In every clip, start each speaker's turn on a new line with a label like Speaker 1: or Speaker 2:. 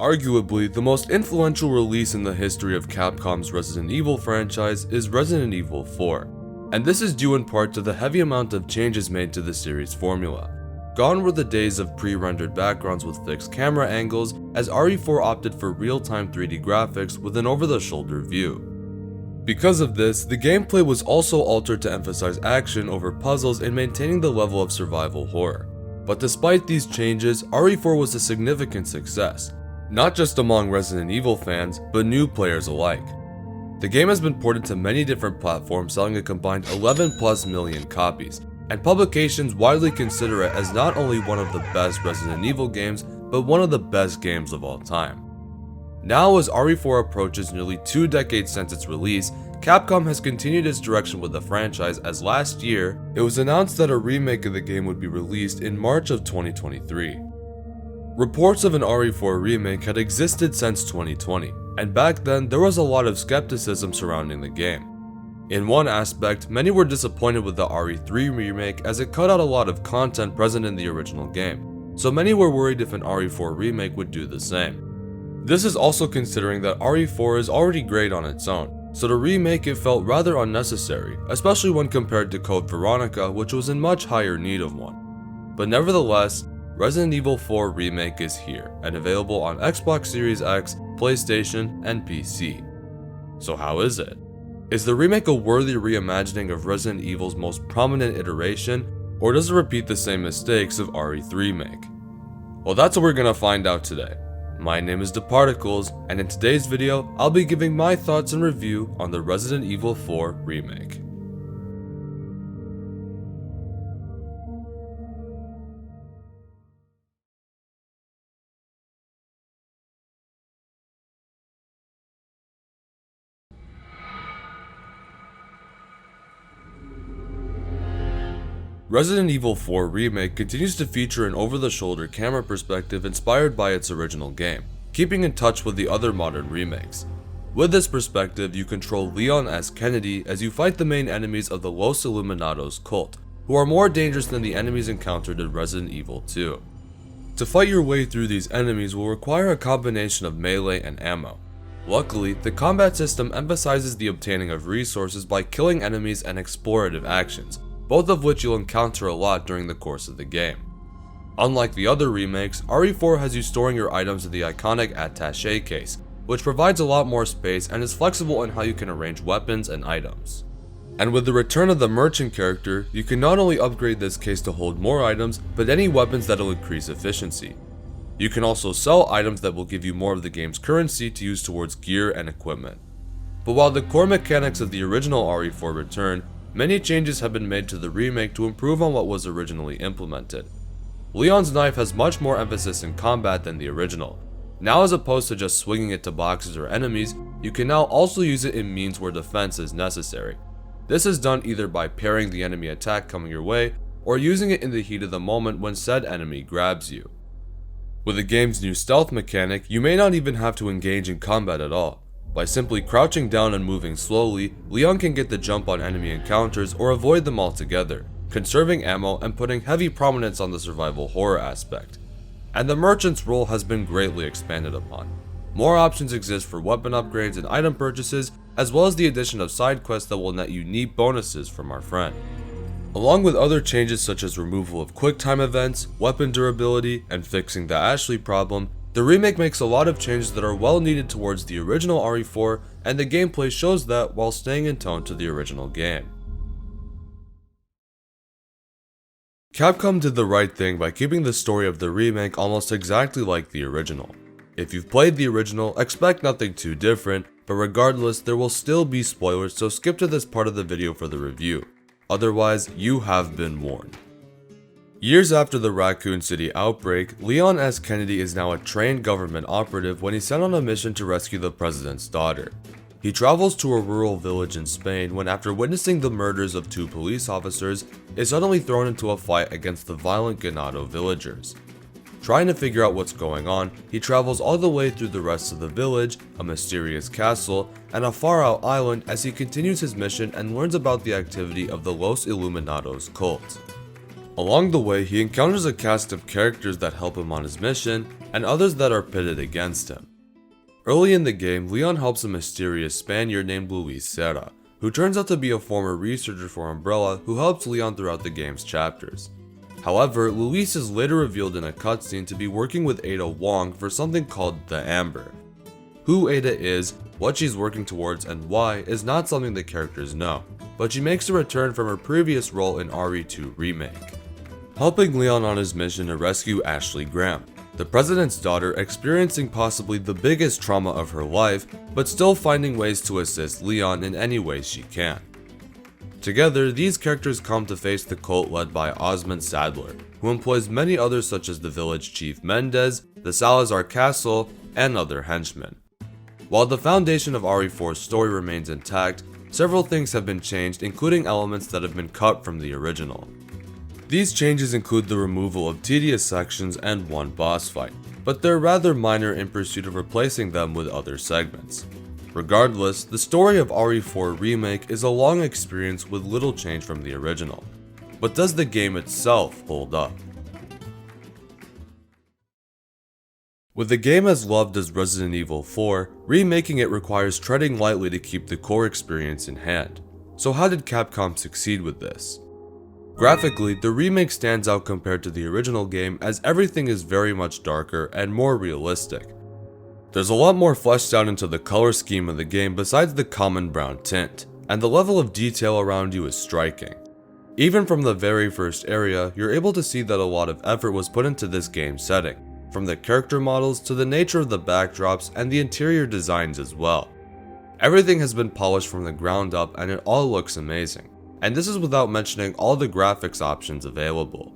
Speaker 1: Arguably, the most influential release in the history of Capcom's Resident Evil franchise is Resident Evil 4, and this is due in part to the heavy amount of changes made to the series' formula. Gone were the days of pre-rendered backgrounds with fixed camera angles, as RE4 opted for real-time 3D graphics with an over-the-shoulder view. Because of this, the gameplay was also altered to emphasize action over puzzles and maintaining the level of survival horror. But despite these changes, RE4 was a significant success, not just among Resident Evil fans, but new players alike. The game has been ported to many different platforms, selling a combined 11+ million copies, and publications widely consider it as not only one of the best Resident Evil games, but one of the best games of all time. Now, as RE4 approaches nearly 2 decades since its release, Capcom has continued its direction with the franchise, as last year, it was announced that a remake of the game would be released in March of 2023. Reports of an RE4 remake had existed since 2020, and back then there was a lot of skepticism surrounding the game. In one aspect, many were disappointed with the RE3 remake as it cut out a lot of content present in the original game, so many were worried if an RE4 remake would do the same. This is also considering that RE4 is already great on its own, so to remake it felt rather unnecessary, especially when compared to Code Veronica, which was in much higher need of one. But nevertheless, Resident Evil 4 Remake is here, and available on Xbox Series X, PlayStation, and PC. So how is it? Is the remake a worthy reimagining of Resident Evil's most prominent iteration, or does it repeat the same mistakes of RE3 Remake? Well, that's what we're gonna find out today. My name is dehparticles, and in today's video, I'll be giving my thoughts and review on the Resident Evil 4 Remake. Resident Evil 4 Remake continues to feature an over-the-shoulder camera perspective inspired by its original game, keeping in touch with the other modern remakes. With this perspective, you control Leon as Kennedy as you fight the main enemies of the Los Illuminados cult, who are more dangerous than the enemies encountered in Resident Evil 2. To fight your way through these enemies will require a combination of melee and ammo. Luckily, the combat system emphasizes the obtaining of resources by killing enemies and explorative actions, both of which you'll encounter a lot during the course of the game. Unlike the other remakes, RE4 has you storing your items in the iconic attaché case, which provides a lot more space and is flexible in how you can arrange weapons and items. And with the return of the merchant character, you can not only upgrade this case to hold more items, but any weapons that'll increase efficiency. You can also sell items that will give you more of the game's currency to use towards gear and equipment. But while the core mechanics of the original RE4 return, many changes have been made to the remake to improve on what was originally implemented. Leon's knife has much more emphasis in combat than the original. Now, as opposed to just swinging it to boxes or enemies, you can now also use it in means where defense is necessary. This is done either by parrying the enemy attack coming your way, or using it in the heat of the moment when said enemy grabs you. With the game's new stealth mechanic, you may not even have to engage in combat at all. By simply crouching down and moving slowly, Leon can get the jump on enemy encounters or avoid them altogether, conserving ammo and putting heavy prominence on the survival horror aspect. And the merchant's role has been greatly expanded upon. More options exist for weapon upgrades and item purchases, as well as the addition of side quests that will net you neat bonuses from our friend. Along with other changes such as removal of quick time events, weapon durability, and fixing the Ashley problem, the remake makes a lot of changes that are well needed towards the original RE4, and the gameplay shows that while staying in tone to the original game. Capcom did the right thing by keeping the story of the remake almost exactly like the original. If you've played the original, expect nothing too different, but regardless, there will still be spoilers, so skip to this part of the video for the review. Otherwise, you have been warned. Years after the Raccoon City outbreak, Leon S. Kennedy is now a trained government operative when he's sent on a mission to rescue the president's daughter. He travels to a rural village in Spain when, after witnessing the murders of 2 police officers, is suddenly thrown into a fight against the violent Ganado villagers. Trying to figure out what's going on, he travels all the way through the rest of the village, a mysterious castle, and a far-out island as he continues his mission and learns about the activity of the Los Illuminados cult. Along the way, he encounters a cast of characters that help him on his mission, and others that are pitted against him. Early in the game, Leon helps a mysterious Spaniard named Luis Serra, who turns out to be a former researcher for Umbrella who helps Leon throughout the game's chapters. However, Luis is later revealed in a cutscene to be working with Ada Wong for something called the Amber. Who Ada is, what she's working towards, and why is not something the characters know, but she makes a return from her previous role in RE4 Remake, helping Leon on his mission to rescue Ashley Graham, the president's daughter experiencing possibly the biggest trauma of her life, but still finding ways to assist Leon in any way she can. Together, these characters come to face the cult led by Osmond Sadler, who employs many others such as the village chief Mendez, the Salazar Castle, and other henchmen. While the foundation of RE4's story remains intact, several things have been changed, including elements that have been cut from the original. These changes include the removal of tedious sections and one boss fight, but they're rather minor in pursuit of replacing them with other segments. Regardless, the story of RE4 Remake is a long experience with little change from the original. But does the game itself hold up? With the game as loved as Resident Evil 4, remaking it requires treading lightly to keep the core experience in hand. So how did Capcom succeed with this? Graphically, the remake stands out compared to the original game as everything is very much darker and more realistic. There's a lot more fleshed out into the color scheme of the game besides the common brown tint, and the level of detail around you is striking. Even from the very first area, you're able to see that a lot of effort was put into this game setting, from the character models to the nature of the backdrops and the interior designs as well. Everything has been polished from the ground up and it all looks amazing. And this is without mentioning all the graphics options available.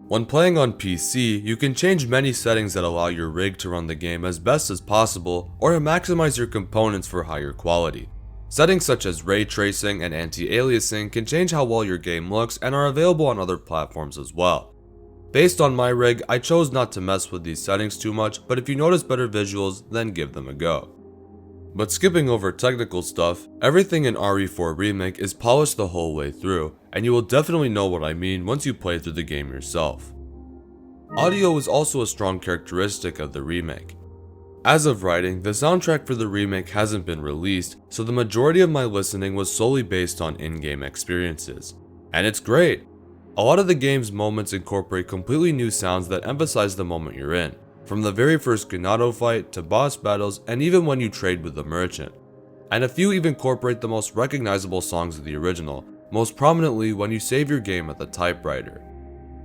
Speaker 1: When playing on PC, you can change many settings that allow your rig to run the game as best as possible or to maximize your components for higher quality. Settings such as ray tracing and anti-aliasing can change how well your game looks and are available on other platforms as well. Based on my rig, I chose not to mess with these settings too much, but if you notice better visuals, then give them a go. But skipping over technical stuff, everything in RE4 Remake is polished the whole way through, and you will definitely know what I mean once you play through the game yourself. Audio is also a strong characteristic of the remake. As of writing, the soundtrack for the remake hasn't been released, so the majority of my listening was solely based on in-game experiences. And it's great! A lot of the game's moments incorporate completely new sounds that emphasize the moment you're in, from the very first Ganado fight to boss battles and even when you trade with the merchant. And a few even incorporate the most recognizable songs of the original, most prominently when you save your game at the typewriter.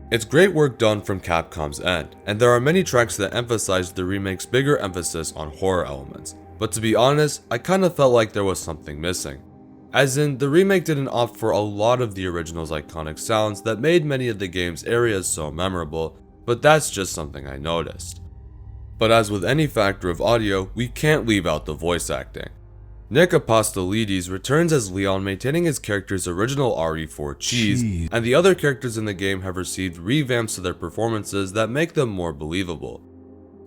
Speaker 1: It's great work done from Capcom's end, and there are many tracks that emphasize the remake's bigger emphasis on horror elements, but to be honest, I kinda felt like there was something missing. As in, the remake didn't opt for a lot of the original's iconic sounds that made many of the game's areas so memorable, but that's just something I noticed. But as with any factor of audio, we can't leave out the voice acting. Nick Apostolides returns as Leon, maintaining his character's original RE4 cheese, and the other characters in the game have received revamps to their performances that make them more believable.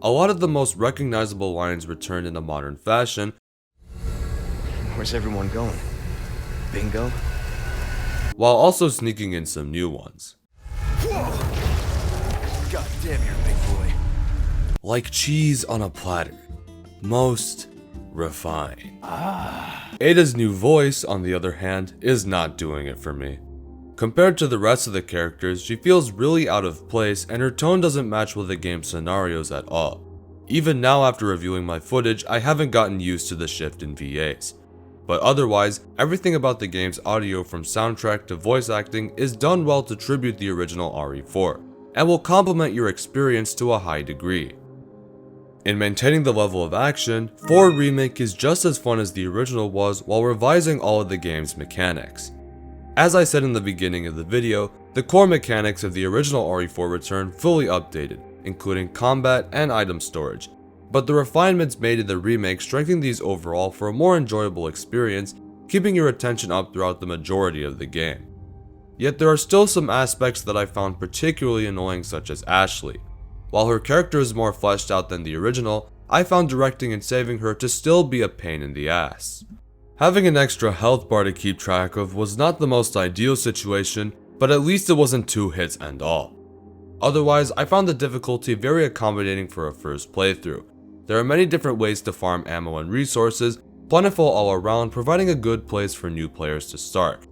Speaker 1: A lot of the most recognizable lines returned in a modern fashion.
Speaker 2: Where's everyone going? Bingo?
Speaker 1: While also sneaking in some new ones.
Speaker 2: Whoa! God damn, you're a big boy.
Speaker 1: Like cheese on a platter. Most refined. Ada's new voice, on the other hand, is not doing it for me. Compared to the rest of the characters, she feels really out of place and her tone doesn't match with the game's scenarios at all. Even now after reviewing my footage, I haven't gotten used to the shift in VAs. But otherwise, everything about the game's audio from soundtrack to voice acting is done well to tribute the original RE4, and will complement your experience to a high degree. In maintaining the level of action, 4 Remake is just as fun as the original was while revising all of the game's mechanics. As I said in the beginning of the video, the core mechanics of the original RE4 return fully updated, including combat and item storage, but the refinements made in the remake strengthen these overall for a more enjoyable experience, keeping your attention up throughout the majority of the game. Yet there are still some aspects that I found particularly annoying, such as Ashley. While her character is more fleshed out than the original, I found directing and saving her to still be a pain in the ass. Having an extra health bar to keep track of was not the most ideal situation, but at least it wasn't 2 hits and all. Otherwise, I found the difficulty very accommodating for a first playthrough. There are many different ways to farm ammo and resources, plentiful all around, providing a good place for new players to start.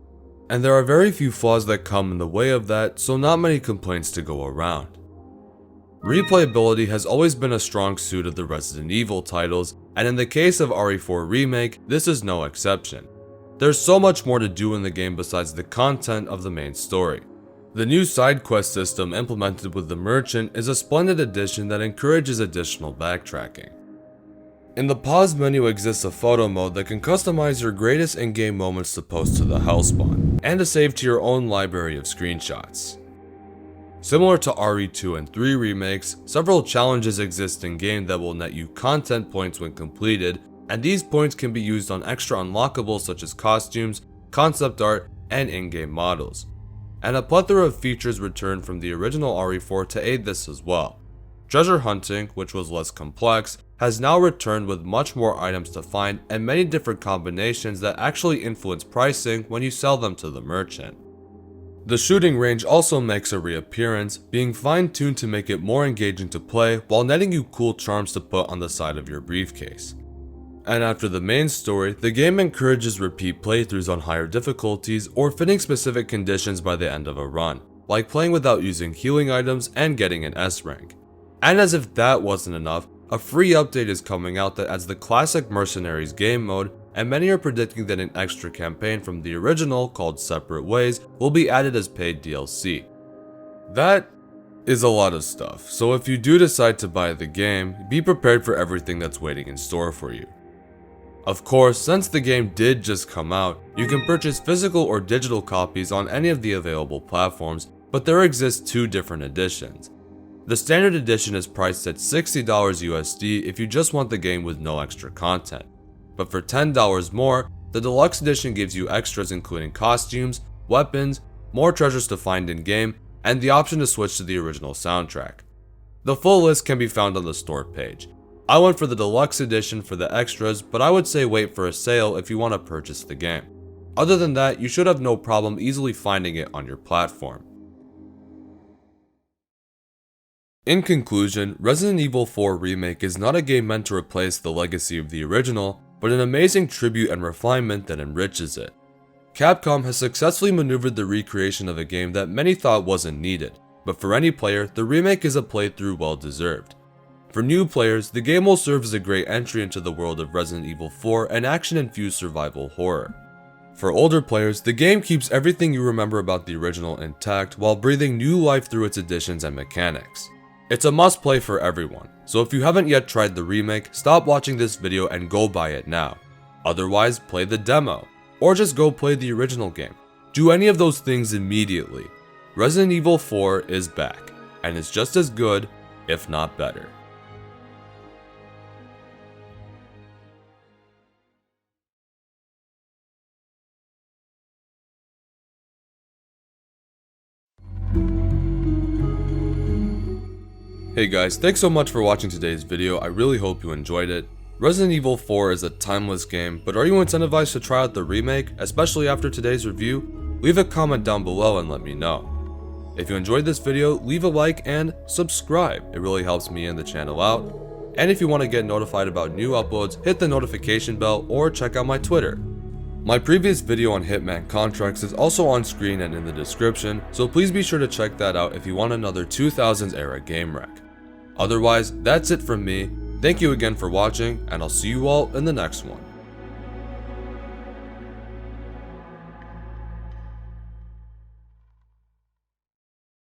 Speaker 1: And there are very few flaws that come in the way of that, so not many complaints to go around. Replayability has always been a strong suit of the Resident Evil titles, and in the case of RE4 Remake, this is no exception. There's so much more to do in the game besides the content of the main story. The new side quest system implemented with the Merchant is a splendid addition that encourages additional backtracking. In the pause menu exists a photo mode that can customize your greatest in-game moments to post to the Hellspawn, and to save to your own library of screenshots. Similar to RE2 and 3 remakes, several challenges exist in-game that will net you content points when completed, and these points can be used on extra unlockables such as costumes, concept art, and in-game models. And a plethora of features returned from the original RE4 to aid this as well. Treasure hunting, which was less complex, has now returned with much more items to find and many different combinations that actually influence pricing when you sell them to the merchant. The shooting range also makes a reappearance, being fine-tuned to make it more engaging to play while netting you cool charms to put on the side of your briefcase. And after the main story, the game encourages repeat playthroughs on higher difficulties or fitting specific conditions by the end of a run, like playing without using healing items and getting an S rank. And as if that wasn't enough, a free update is coming out that adds the classic Mercenaries game mode, and many are predicting that an extra campaign from the original called Separate Ways will be added as paid DLC. That is a lot of stuff, so if you do decide to buy the game, be prepared for everything that's waiting in store for you. Of course, since the game did just come out, you can purchase physical or digital copies on any of the available platforms, but there exist two different editions. The standard edition is priced at $60 USD if you just want the game with no extra content. But for $10 more, the deluxe edition gives you extras including costumes, weapons, more treasures to find in-game, and the option to switch to the original soundtrack. The full list can be found on the store page. I went for the deluxe edition for the extras, but I would say wait for a sale if you want to purchase the game. Other than that, you should have no problem easily finding it on your platform. In conclusion, Resident Evil 4 Remake is not a game meant to replace the legacy of the original, but an amazing tribute and refinement that enriches it. Capcom has successfully maneuvered the recreation of a game that many thought wasn't needed, but for any player, the remake is a playthrough well deserved. For new players, the game will serve as a great entry into the world of Resident Evil 4 and action-infused survival horror. For older players, the game keeps everything you remember about the original intact while breathing new life through its additions and mechanics. It's a must-play for everyone, so if you haven't yet tried the remake, stop watching this video and go buy it now. Otherwise, play the demo, or just go play the original game. Do any of those things immediately. Resident Evil 4 is back, and it's just as good, if not better. Hey guys, thanks so much for watching today's video. I really hope you enjoyed it. Resident Evil 4 is a timeless game, but are you incentivized to try out the remake, especially after today's review? Leave a comment down below and let me know. If you enjoyed this video, leave a like and subscribe. It really helps me and the channel out. And if you want to get notified about new uploads, hit the notification bell or check out my Twitter. My previous video on Hitman contracts is also on screen and in the description, so please be sure to check that out if you want another 2000s era game wreck. Otherwise, that's it from me. Thank you again for watching, and I'll see you all in the next one.